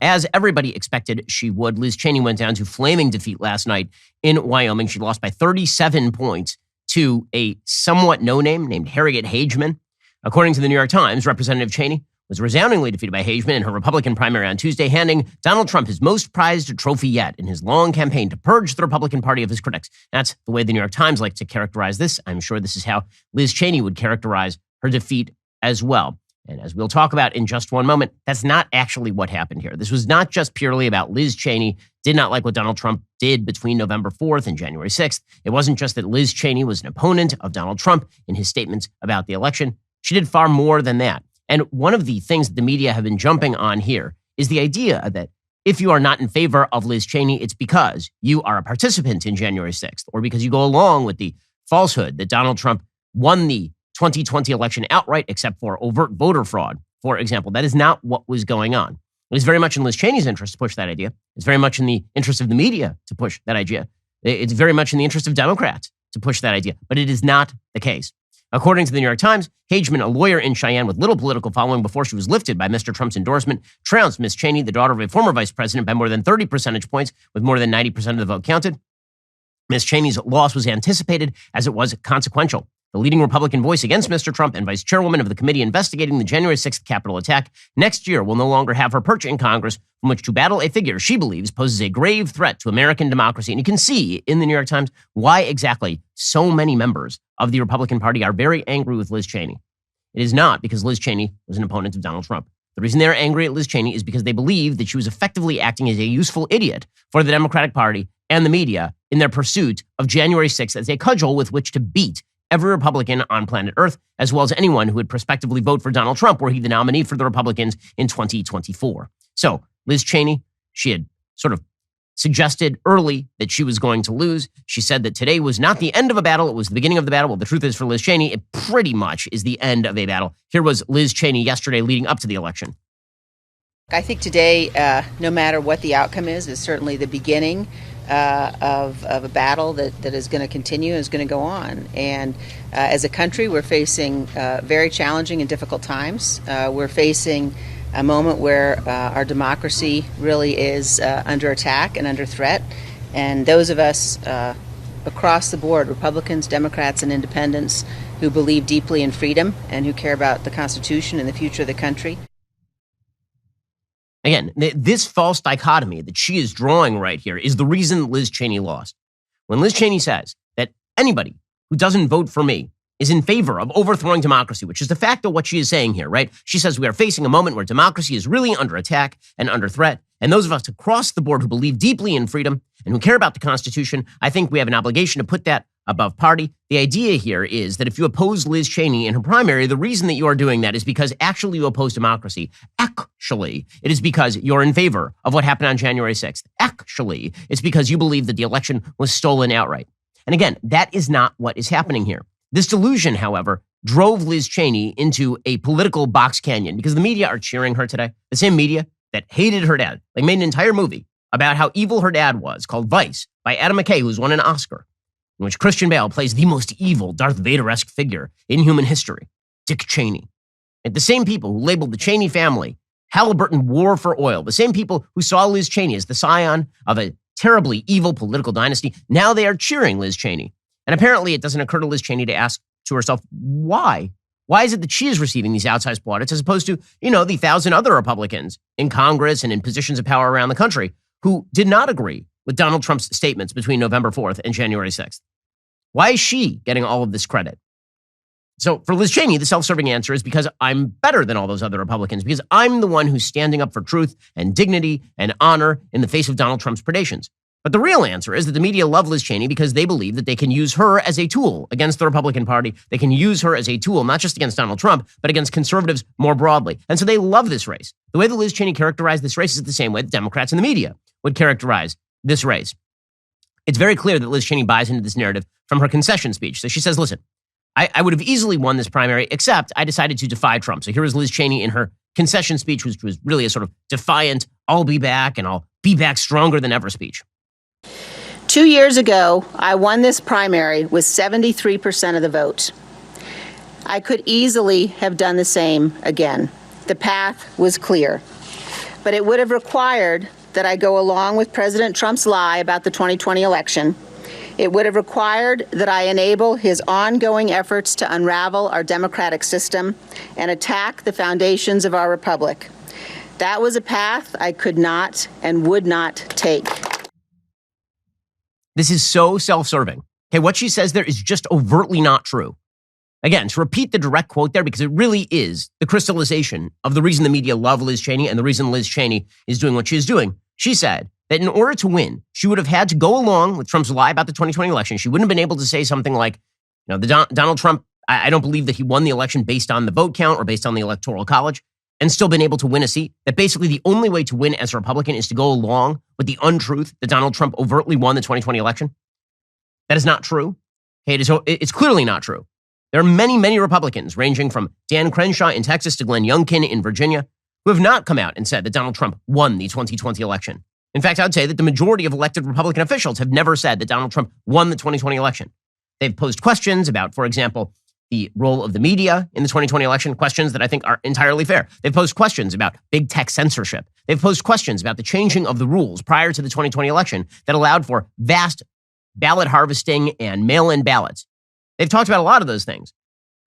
As everybody expected she would, Liz Cheney went down to flaming defeat last night in Wyoming. She lost by 37 points to a somewhat no-name named Harriet Hageman. According to the New York Times, Representative Cheney was resoundingly defeated by Hageman in her Republican primary on Tuesday, handing Donald Trump his most prized trophy yet in his long campaign to purge the Republican Party of his critics. That's the way the New York Times likes to characterize this. I'm sure this is how Liz Cheney would characterize her defeat as well. And as we'll talk about in just one moment, that's not actually what happened here. This was not just purely about Liz Cheney did not like what Donald Trump did between November 4th and January 6th. It wasn't just that Liz Cheney was an opponent of Donald Trump in his statements about the election. She did far more than that. And one of the things that the media have been jumping on here is the idea that if you are not in favor of Liz Cheney, it's because you are a participant in January 6th or because you go along with the falsehood that Donald Trump won the 2020 election outright, except for overt voter fraud, for example. That is not what was going on. It is very much in Liz Cheney's interest to push that idea. It's very much in the interest of the media to push that idea. It's very much in the interest of Democrats to push that idea, but it is not the case. According to the New York Times, Hageman, a lawyer in Cheyenne with little political following before she was lifted by Mr. Trump's endorsement, trounced Ms. Cheney, the daughter of a former vice president, by more than 30 percentage points, with more than 90% of the vote counted. Ms. Cheney's loss was anticipated as it was consequential. The leading Republican voice against Mr. Trump and vice chairwoman of the committee investigating the January 6th Capitol attack next year will no longer have her perch in Congress from which to battle a figure she believes poses a grave threat to American democracy. And you can see in the New York Times why exactly so many members of the Republican Party are very angry with Liz Cheney. It is not because Liz Cheney was an opponent of Donald Trump. The reason they're angry at Liz Cheney is because they believe that she was effectively acting as a useful idiot for the Democratic Party and the media in their pursuit of January 6th as a cudgel with which to beat every Republican on planet Earth, as well as anyone who would prospectively vote for Donald Trump were he the nominee for the Republicans in 2024. So Liz Cheney, she had sort of suggested early that she was going to lose. She said that today was not the end of a battle, it was the beginning of the battle. Well, the truth is for Liz Cheney, it pretty much is the end of a battle. Here was Liz Cheney yesterday leading up to the election. I think today, no matter what the outcome is certainly the beginning of a battle that is going to continue, is going to go on. And as a country, we're facing very challenging and difficult times. We're facing a moment where our democracy really is under attack and under threat. And those of us across the board, Republicans, Democrats, and independents, who believe deeply in freedom and who care about the Constitution and the future of the country. Again, this false dichotomy that she is drawing right here is the reason Liz Cheney lost. When Liz Cheney says that anybody who doesn't vote for me is in favor of overthrowing democracy, which is de facto what she is saying here, right? She says we are facing a moment where democracy is really under attack and under threat. And those of us across the board who believe deeply in freedom and who care about the Constitution, I think we have an obligation to put that above party. The idea here is that if you oppose Liz Cheney in her primary, the reason that you are doing that is because actually you oppose democracy. Actually, it is because you're in favor of what happened on January 6th. Actually, it's because you believe that the election was stolen outright. And again, that is not what is happening here. This delusion, however, drove Liz Cheney into a political box canyon because the media are cheering her today. The same media that hated her dad, like made an entire movie about how evil her dad was called Vice by Adam McKay, who's won an Oscar, in which Christian Bale plays the most evil Darth Vader-esque figure in human history, Dick Cheney. And the same people who labeled the Cheney family Halliburton war for oil, the same people who saw Liz Cheney as the scion of a terribly evil political dynasty, now they are cheering Liz Cheney. And apparently it doesn't occur to Liz Cheney to ask to herself, why? Why is it that she is receiving these outsized plaudits as opposed to, the 1,000 other Republicans in Congress and in positions of power around the country who did not agree with Donald Trump's statements between November 4th and January 6th? Why is she getting all of this credit? So for Liz Cheney, the self-serving answer is because I'm better than all those other Republicans, because I'm the one who's standing up for truth and dignity and honor in the face of Donald Trump's predations. But the real answer is that the media love Liz Cheney because they believe that they can use her as a tool against the Republican Party. They can use her as a tool, not just against Donald Trump, but against conservatives more broadly. And so they love this race. The way that Liz Cheney characterized this race is the same way that Democrats in the media would characterize this race. It's very clear that Liz Cheney buys into this narrative from her concession speech. So she says, listen, I would have easily won this primary, except I decided to defy Trump. So here was Liz Cheney in her concession speech, which was really a sort of defiant, I'll be back and I'll be back stronger than ever speech. 2 years ago, I won this primary with 73% of the vote. I could easily have done the same again. The path was clear. but it would have required that I go along with President Trump's lie about the 2020 election. It would have required that I enable his ongoing efforts to unravel our democratic system and attack the foundations of our republic. That was a path I could not and would not take. This is so self-serving. Okay, what she says there is just overtly not true. Again, to repeat the direct quote there, because it really is the crystallization of the reason the media love Liz Cheney and the reason Liz Cheney is doing what she is doing. She said that in order to win, she would have had to go along with Trump's lie about the 2020 election. She wouldn't have been able to say something like, Donald Trump, I don't believe that he won the election based on the vote count or based on the Electoral College, and still been able to win a seat. That basically the only way to win as a Republican is to go along with the untruth that Donald Trump overtly won the 2020 election. That is not true. Okay, it's clearly not true. There are many, many Republicans, ranging from Dan Crenshaw in Texas to Glenn Youngkin in Virginia, who have not come out and said that Donald Trump won the 2020 election. In fact, I would say that the majority of elected Republican officials have never said that Donald Trump won the 2020 election. They've posed questions about, for example, the role of the media in the 2020 election, questions that I think are entirely fair. They've posed questions about big tech censorship. They've posed questions about the changing of the rules prior to the 2020 election that allowed for vast ballot harvesting and mail-in ballots. They've talked about a lot of those things.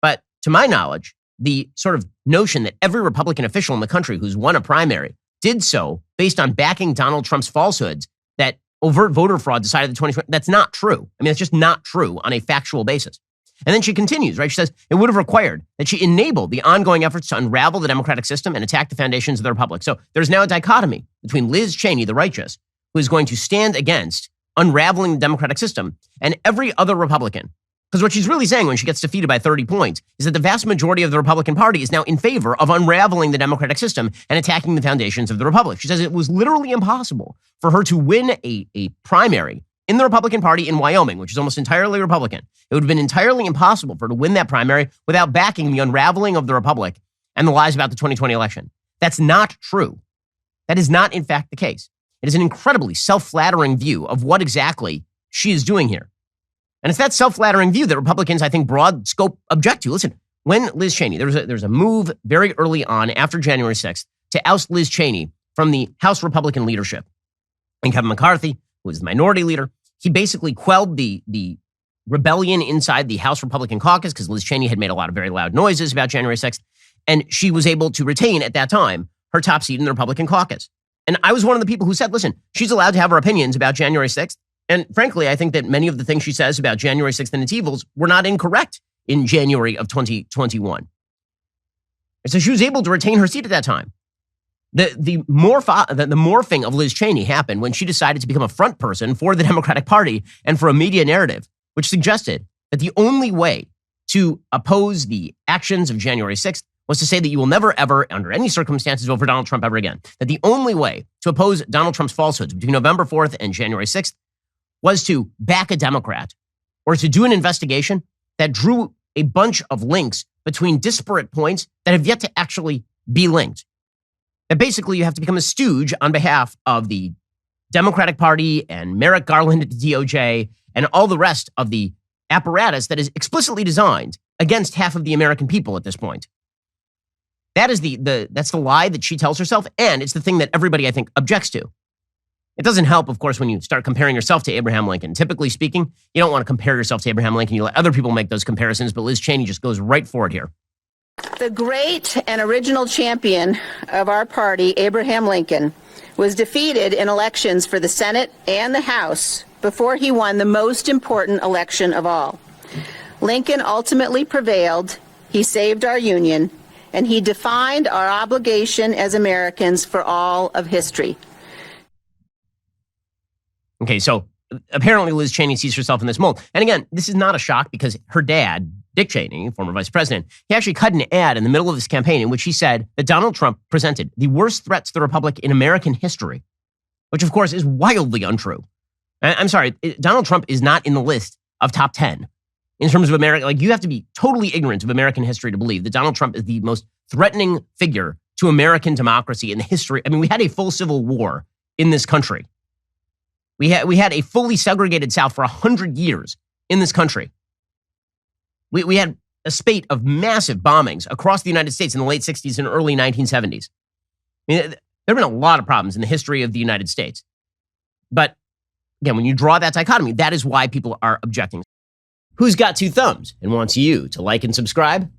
But to my knowledge, the sort of notion that every Republican official in the country who's won a primary did so based on backing Donald Trump's falsehoods that overt voter fraud decided the 2020, that's not true. I mean, it's just not true on a factual basis. And then she continues, right? She says it would have required that she enable the ongoing efforts to unravel the democratic system and attack the foundations of the republic. So there's now a dichotomy between Liz Cheney, the righteous, who is going to stand against unraveling the democratic system, and every other Republican. Because what she's really saying when she gets defeated by 30 points is that the vast majority of the Republican Party is now in favor of unraveling the democratic system and attacking the foundations of the republic. She says it was literally impossible for her to win a primary in the Republican Party in Wyoming, which is almost entirely Republican. It would have been entirely impossible for her to win that primary without backing the unraveling of the republic and the lies about the 2020 election. That's not true. That is not, in fact, the case. It is an incredibly self-flattering view of what exactly she is doing here. And it's that self-flattering view that Republicans, I think, broad scope object to. Listen, when Liz Cheney, there's a move very early on after January 6th to oust Liz Cheney from the House Republican leadership. And Kevin McCarthy, who was the minority leader, he basically quelled the rebellion inside the House Republican caucus because Liz Cheney had made a lot of very loud noises about January 6th. And she was able to retain, at that time, her top seat in the Republican caucus. And I was one of the people who said, listen, she's allowed to have her opinions about January 6th. And frankly, I think that many of the things she says about January 6th and its evils were not incorrect in January of 2021. And so she was able to retain her seat at that time. The morphing of Liz Cheney happened when she decided to become a front person for the Democratic Party and for a media narrative, which suggested that the only way to oppose the actions of January 6th was to say that you will never, ever, under any circumstances, vote for Donald Trump ever again. That the only way to oppose Donald Trump's falsehoods between November 4th and January 6th was to back a Democrat or to do an investigation that drew a bunch of links between disparate points that have yet to actually be linked. That basically you have to become a stooge on behalf of the Democratic Party and Merrick Garland at the DOJ and all the rest of the apparatus that is explicitly designed against half of the American people at this point. That is that's the lie that she tells herself, and it's the thing that everybody, I think, objects to. It doesn't help, of course, when you start comparing yourself to Abraham Lincoln. Typically speaking, you don't want to compare yourself to Abraham Lincoln. You let other people make those comparisons, but Liz Cheney just goes right for it here. The great and original champion of our party, Abraham Lincoln, was defeated in elections for the Senate and the House before he won the most important election of all. Lincoln ultimately prevailed. He saved our Union, and he defined our obligation as Americans for all of history. Okay, so apparently Liz Cheney sees herself in this mold. And again, this is not a shock because her dad, Dick Cheney, former vice president, he actually cut an ad in the middle of this campaign in which he said that Donald Trump presented the worst threat to the republic in American history, which of course is wildly untrue. I'm sorry, Donald Trump is not in the list of top 10 in terms of America. Like, you have to be totally ignorant of American history to believe that Donald Trump is the most threatening figure to American democracy in the history. I mean, we had a full civil war in this country. We had a fully segregated South for 100 years in this country. We had a spate of massive bombings across the United States in the late 60s and early 1970s. I mean, There have been a lot of problems in the history of the United States. But again, when you draw that dichotomy, that is why people are objecting. Who's got two thumbs and wants you to like and subscribe?